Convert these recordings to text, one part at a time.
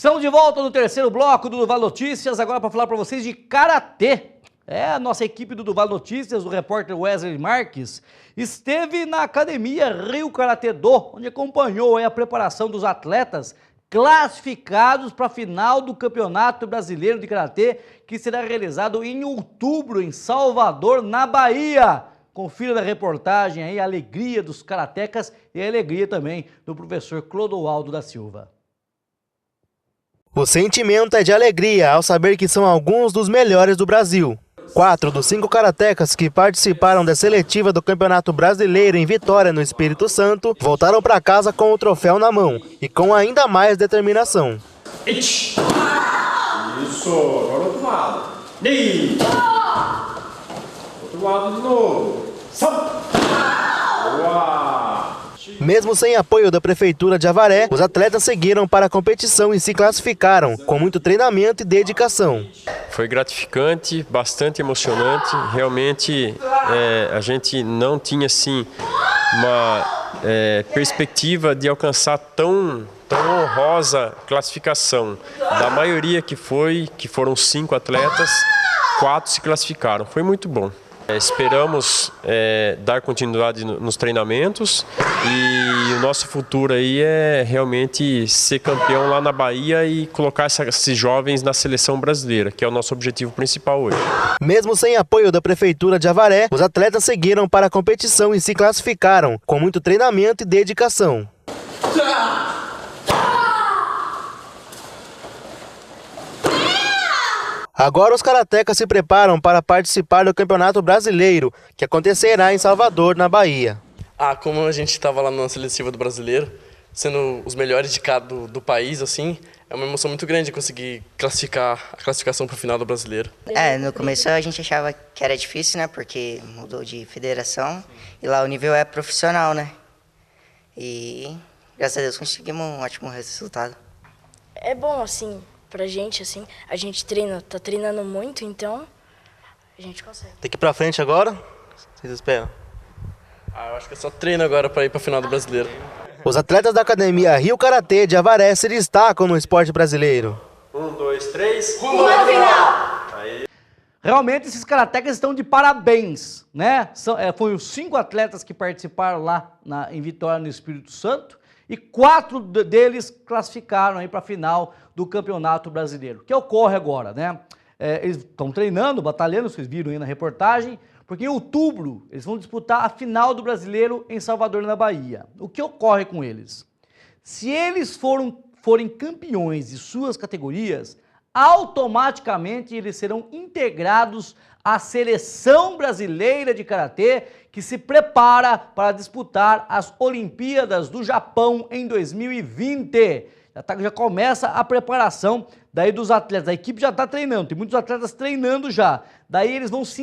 Estamos de volta no terceiro bloco do Duval Notícias, agora para falar para vocês de Karatê. A nossa equipe do Duval Notícias, o repórter Wesley Marques, esteve na academia Rio Karatê Do, onde acompanhou a preparação dos atletas classificados para a final do Campeonato Brasileiro de Karatê, que será realizado em outubro em Salvador, na Bahia. Confira na reportagem aí a alegria dos karatecas e a alegria também do professor Clodoaldo da Silva. O sentimento é de alegria ao saber que são alguns dos melhores do Brasil. 4 dos 5 karatecas que participaram da seletiva do Campeonato Brasileiro em Vitória, no Espírito Santo, voltaram para casa com o troféu na mão e com ainda mais determinação. Isso, agora o outro lado. Outro lado de novo. Boa! Mesmo sem apoio da Prefeitura de Avaré, os atletas seguiram para a competição e se classificaram, com muito treinamento e dedicação. Foi gratificante, bastante emocionante. Realmente a gente não tinha assim, uma perspectiva de alcançar tão honrosa classificação. Da maioria que foram 5 atletas, 4 se classificaram. Foi muito bom. Esperamos dar continuidade nos treinamentos e o nosso futuro aí é realmente ser campeão lá na Bahia e colocar esses jovens na seleção brasileira, que é o nosso objetivo principal hoje. Mesmo sem apoio da Prefeitura de Avaré, os atletas seguiram para a competição e se classificaram, com muito treinamento e dedicação. Agora os karatecas se preparam para participar do Campeonato Brasileiro, que acontecerá em Salvador, na Bahia. Como a gente estava lá na seletiva do Brasileiro, sendo os melhores de cada do país, assim, é uma emoção muito grande conseguir classificar a classificação para o final do Brasileiro. No começo a gente achava que era difícil, né, porque mudou de federação e lá o nível é profissional, né, e graças a Deus conseguimos um ótimo resultado. É bom, assim, pra gente, assim, a gente tá treinando muito, então a gente consegue. Tem que ir pra frente agora? Vocês esperam? Eu acho que é só treino agora para ir para a final do Brasileiro. Os atletas da Academia Rio Karatê de Avaré se destacam no esporte brasileiro. 1, 2, 3... Rumo à final! Realmente esses karatecas estão de parabéns, né? Foram os 5 atletas que participaram lá em Vitória, no Espírito Santo, e 4 deles classificaram aí para a final do Campeonato Brasileiro, que ocorre agora, né? Eles estão treinando, batalhando, vocês viram aí na reportagem, porque em outubro eles vão disputar a final do Brasileiro em Salvador, na Bahia. O que ocorre com eles? Se eles forem campeões de suas categorias, automaticamente eles serão integrados à seleção brasileira de karatê, que se prepara para disputar as Olimpíadas do Japão em 2020. Já começa a preparação daí dos atletas, a equipe já está treinando, tem muitos atletas treinando já. Daí eles vão se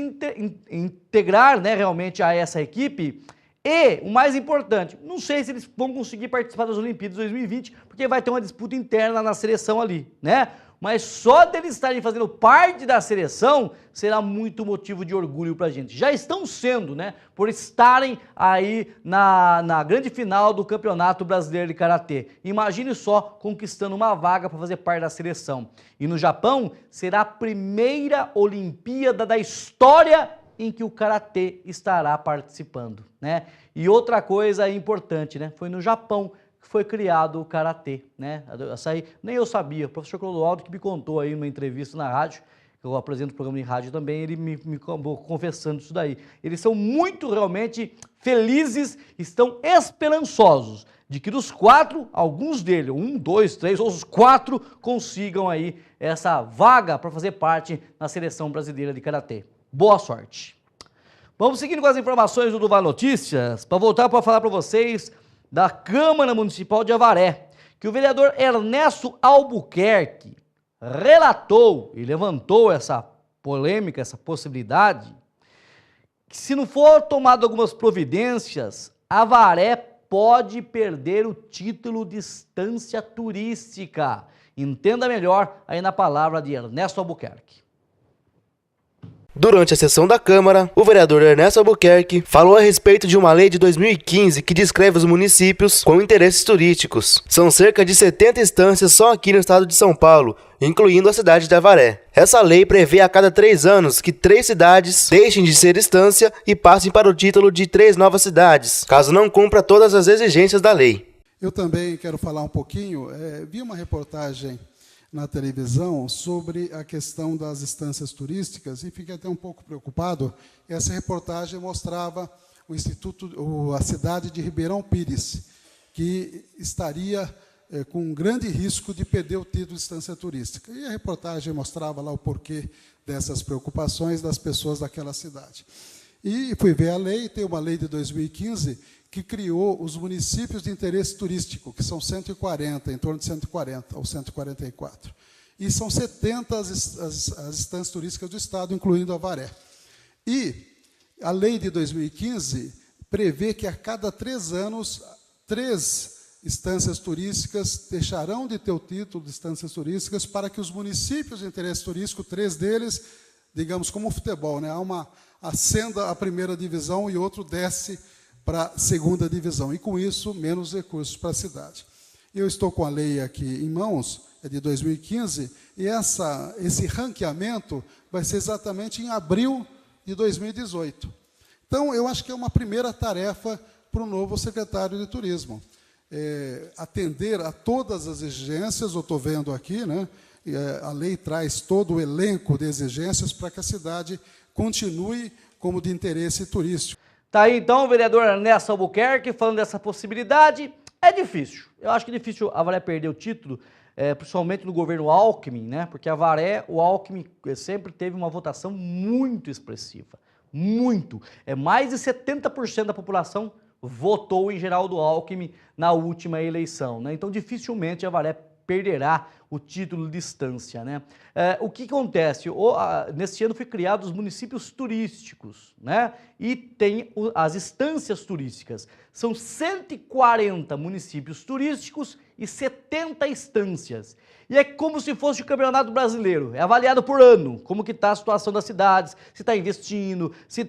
integrar, né, realmente a essa equipe. E, o mais importante, não sei se eles vão conseguir participar das Olimpíadas 2020, porque vai ter uma disputa interna na seleção ali, né? Mas só deles estarem fazendo parte da seleção será muito motivo de orgulho pra gente. Já estão sendo, né? Por estarem aí na grande final do Campeonato Brasileiro de Karatê. Imagine só conquistando uma vaga para fazer parte da seleção. E no Japão será a primeira Olimpíada da história em que o Karatê estará participando, né? E outra coisa importante, né? Foi no Japão que foi criado o Karatê, né? Essa aí, nem eu sabia, o professor Clodoaldo que me contou aí numa entrevista na rádio, eu apresento o programa de rádio também, ele me confessando isso daí. Eles são muito realmente felizes, estão esperançosos de que dos 4, alguns deles, 1, 2, 3, ou os 4 consigam aí essa vaga para fazer parte na seleção brasileira de Karatê. Boa sorte! Vamos seguindo com as informações do Duval Notícias, para voltar para falar para vocês da Câmara Municipal de Avaré, que o vereador Ernesto Albuquerque relatou e levantou essa polêmica, essa possibilidade, que se não for tomado algumas providências, Avaré pode perder o título de estância turística. Entenda melhor aí na palavra de Ernesto Albuquerque. Durante a sessão da Câmara, o vereador Ernesto Albuquerque falou a respeito de uma lei de 2015 que descreve os municípios com interesses turísticos. São cerca de 70 instâncias só aqui no estado de São Paulo, incluindo a cidade de Avaré. Essa lei prevê a cada 3 anos que 3 cidades deixem de ser instância e passem para o título de 3 novas cidades, caso não cumpra todas as exigências da lei. Eu também quero falar um pouquinho, vi uma reportagem na televisão sobre a questão das instâncias turísticas e fiquei até um pouco preocupado. Essa reportagem mostrava a cidade de Ribeirão Pires, que estaria com um grande risco de perder o título de instância turística. E a reportagem mostrava lá o porquê dessas preocupações das pessoas daquela cidade. E fui ver a lei, tem uma lei de 2015 que criou os municípios de interesse turístico, que são 140, em torno de 140 ou 144. E são 70 as instâncias turísticas do Estado, incluindo Avaré. E a lei de 2015 prevê que a cada 3 anos, 3 instâncias turísticas deixarão de ter o título de instâncias turísticas para que os municípios de interesse turístico, 3 deles, digamos como o futebol, né? Ascenda a primeira divisão e outro desce para a segunda divisão, e com isso, menos recursos para a cidade. Eu estou com a lei aqui em mãos, é de 2015, e esse ranqueamento vai ser exatamente em abril de 2018. Então, eu acho que é uma primeira tarefa para o novo secretário de Turismo. Atender a todas as exigências, eu estou vendo aqui, né? A lei traz todo o elenco de exigências para que a cidade continue como de interesse turístico. Tá aí então o vereador Ernesto Albuquerque falando dessa possibilidade. É difícil. Eu acho que é difícil a Avaré perder o título, principalmente no governo Alckmin, né? Porque a Avaré, o Alckmin sempre teve uma votação muito expressiva. Muito. Mais de 70% da população votou em Geraldo Alckmin na última eleição, né? Então dificilmente a Avaré perderá o título de instância, né? O que acontece? Neste ano foi criado os municípios turísticos, né? E tem as instâncias turísticas. São 140 municípios turísticos e 70 instâncias. E é como se fosse o Campeonato Brasileiro, é avaliado por ano, como que está a situação das cidades, se está investindo, se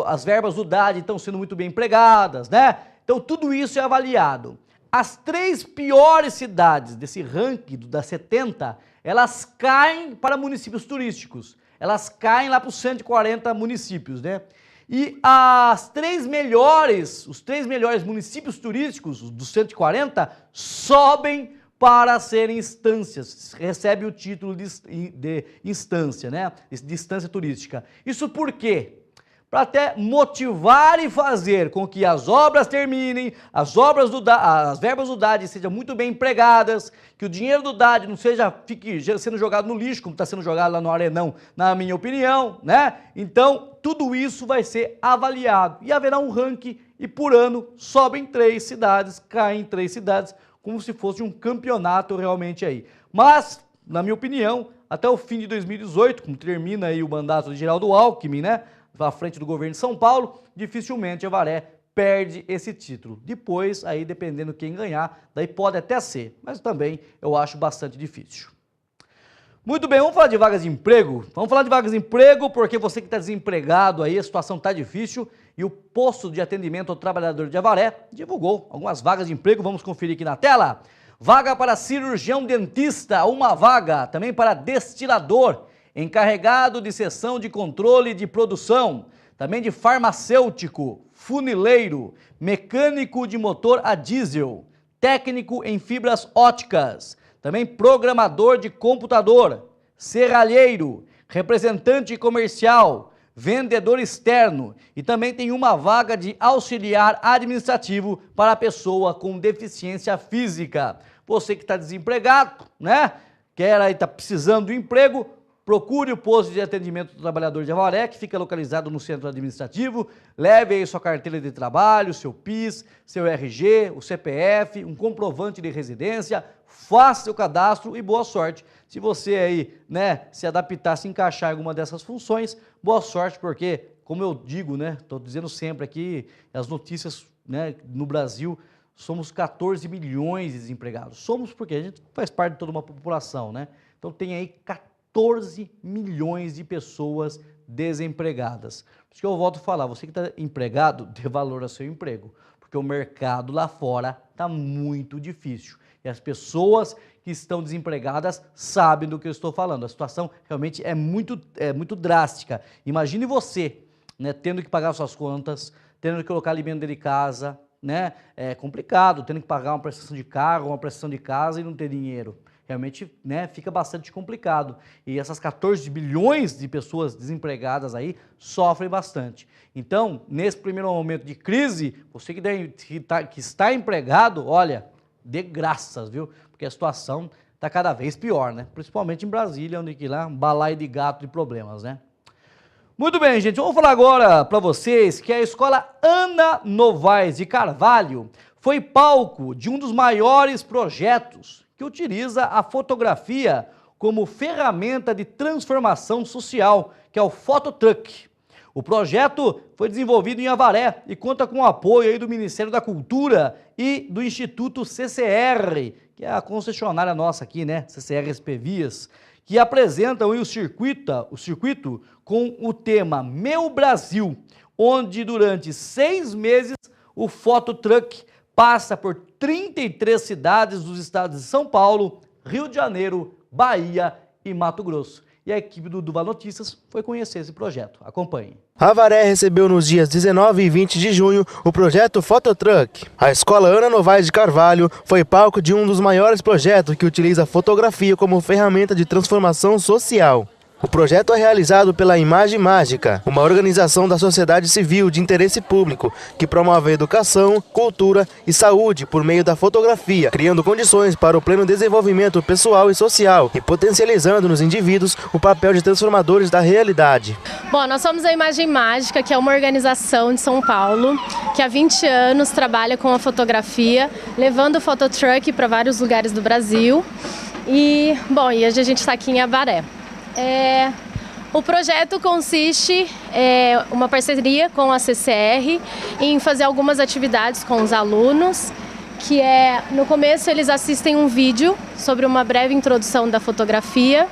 as verbas do DAD estão sendo muito bem empregadas, né? Então tudo isso é avaliado. As 3 piores cidades desse ranking das 70, elas caem para municípios turísticos. Elas caem lá para os 140 municípios, né? E os 3 melhores municípios turísticos, dos 140, sobem para serem instâncias, recebe o título de instância, né? De instância turística. Isso por quê? Para até motivar e fazer com que as obras terminem, as verbas do DAD sejam muito bem empregadas, que o dinheiro do DAD não fique sendo jogado no lixo, como está sendo jogado lá no Arenão, na minha opinião, né? Então, tudo isso vai ser avaliado e haverá um ranking e por ano sobem 3 cidades, caem 3 cidades, como se fosse um campeonato realmente aí. Mas, na minha opinião, até o fim de 2018, como termina aí o mandato de Geraldo Alckmin, né? À frente do governo de São Paulo, dificilmente a Avaré perde esse título. Depois, aí dependendo quem ganhar, daí pode até ser, mas também eu acho bastante difícil. Muito bem, vamos falar de vagas de emprego? Vamos falar de vagas de emprego porque você que está desempregado aí, a situação está difícil e o posto de atendimento ao trabalhador de Avaré divulgou algumas vagas de emprego, vamos conferir aqui na tela. Vaga para cirurgião dentista, uma vaga, também para destilador, encarregado de seção de controle de produção, também de farmacêutico, funileiro, mecânico de motor a diesel, técnico em fibras óticas, também programador de computador, serralheiro, representante comercial, vendedor externo e também tem uma vaga de auxiliar administrativo para a pessoa com deficiência física. Você que está desempregado, né? Quer aí, está precisando de um emprego, procure o posto de atendimento do trabalhador de Avaré, que fica localizado no centro administrativo, leve aí sua carteira de trabalho, seu PIS, seu RG, o CPF, um comprovante de residência, faça seu cadastro e boa sorte. Se você aí, né, se adaptar, se encaixar em alguma dessas funções, boa sorte, porque, como eu digo, né, estou dizendo sempre aqui, as notícias, né, no Brasil, somos 14 milhões de desempregados. Somos porque a gente faz parte de toda uma população, né? Então tem aí 14 milhões de pessoas desempregadas. Por isso que eu volto a falar, você que está empregado, dê valor ao seu emprego, porque o mercado lá fora está muito difícil. E as pessoas que estão desempregadas sabem do que eu estou falando. A situação realmente é muito drástica. Imagine você, né, tendo que pagar suas contas, tendo que colocar alimento dentro de casa, né? É complicado, tendo que pagar uma prestação de carro, uma prestação de casa e não ter dinheiro. Realmente, né, fica bastante complicado. E essas 14 bilhões de pessoas desempregadas aí sofrem bastante. Então, nesse primeiro momento de crise, você que está empregado, olha, dê graças, viu? Porque a situação está cada vez pior, né? Principalmente em Brasília, onde que lá um balaio de gato de problemas, né? Muito bem, gente, vamos falar agora para vocês que a Escola Ana Novaes de Carvalho foi palco de um dos maiores projetos que utiliza a fotografia como ferramenta de transformação social, que é o Phototruck. O projeto foi desenvolvido em Avaré e conta com o apoio aí do Ministério da Cultura e do Instituto CCR, que é a concessionária nossa aqui, né, CCR SP Vias, que apresentam o circuito com o tema Meu Brasil, onde durante 6 meses o Phototruck passa por 33 cidades dos estados de São Paulo, Rio de Janeiro, Bahia e Mato Grosso. E a equipe do Duval Notícias foi conhecer esse projeto. Acompanhe. Avaré recebeu nos dias 19 e 20 de junho o projeto Phototruck. A Escola Ana Novaes de Carvalho foi palco de um dos maiores projetos que utiliza a fotografia como ferramenta de transformação social. O projeto é realizado pela Imagem Mágica, uma organização da sociedade civil de interesse público que promove a educação, cultura e saúde por meio da fotografia, criando condições para o pleno desenvolvimento pessoal e social e potencializando nos indivíduos o papel de transformadores da realidade. Bom, nós somos a Imagem Mágica, que é uma organização de São Paulo que há 20 anos trabalha com a fotografia, levando o Phototruck para vários lugares do Brasil. E hoje a gente está aqui em Avaré. O projeto consiste em uma parceria com a CCR em fazer algumas atividades com os alunos, que no começo eles assistem um vídeo sobre uma breve introdução da fotografia,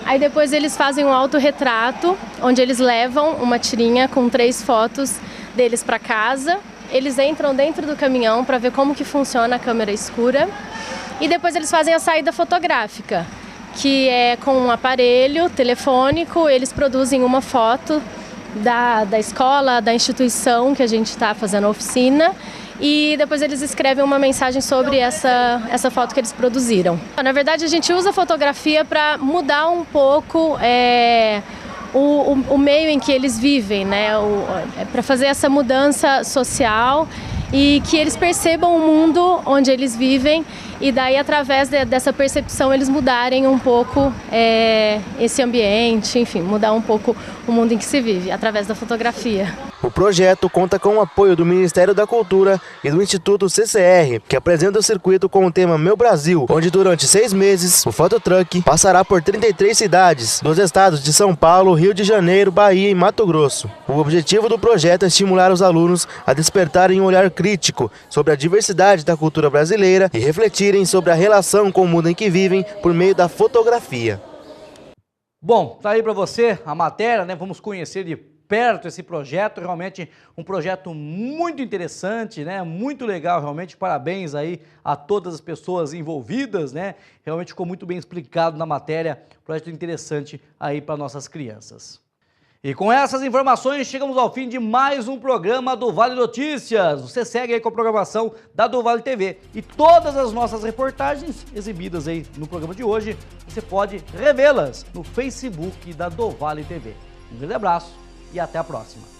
aí depois eles fazem um autorretrato, onde eles levam uma tirinha com 3 fotos deles para casa, eles entram dentro do caminhão para ver como que funciona a câmera escura e depois eles fazem a saída fotográfica, que é com um aparelho telefônico, eles produzem uma foto da escola, da instituição que a gente está fazendo a oficina e depois eles escrevem uma mensagem sobre essa foto que eles produziram. Na verdade, a gente usa a fotografia para mudar um pouco o meio em que eles vivem, né? Para fazer essa mudança social e que eles percebam o mundo onde eles vivem e daí, através dessa percepção, eles mudarem um pouco esse ambiente, enfim, mudar um pouco o mundo em que se vive, através da fotografia. O projeto conta com o apoio do Ministério da Cultura e do Instituto CCR, que apresenta o circuito com o tema Meu Brasil, onde durante 6 meses o Phototruck passará por 33 cidades dos estados de São Paulo, Rio de Janeiro, Bahia e Mato Grosso. O objetivo do projeto é estimular os alunos a despertarem um olhar crítico sobre a diversidade da cultura brasileira e refletirem sobre a relação com o mundo em que vivem por meio da fotografia. Bom, tá aí para você a matéria, né? Vamos conhecer de perto esse projeto, realmente um projeto muito interessante, né? Muito legal, realmente, parabéns aí a todas as pessoas envolvidas, né? Realmente ficou muito bem explicado na matéria, projeto interessante aí para nossas crianças. E com essas informações chegamos ao fim de mais um programa do Vale Notícias. Você segue aí com a programação da do Vale TV e todas as nossas reportagens exibidas aí no programa de hoje, você pode revê-las no Facebook da do Vale TV. Um grande abraço e até a próxima.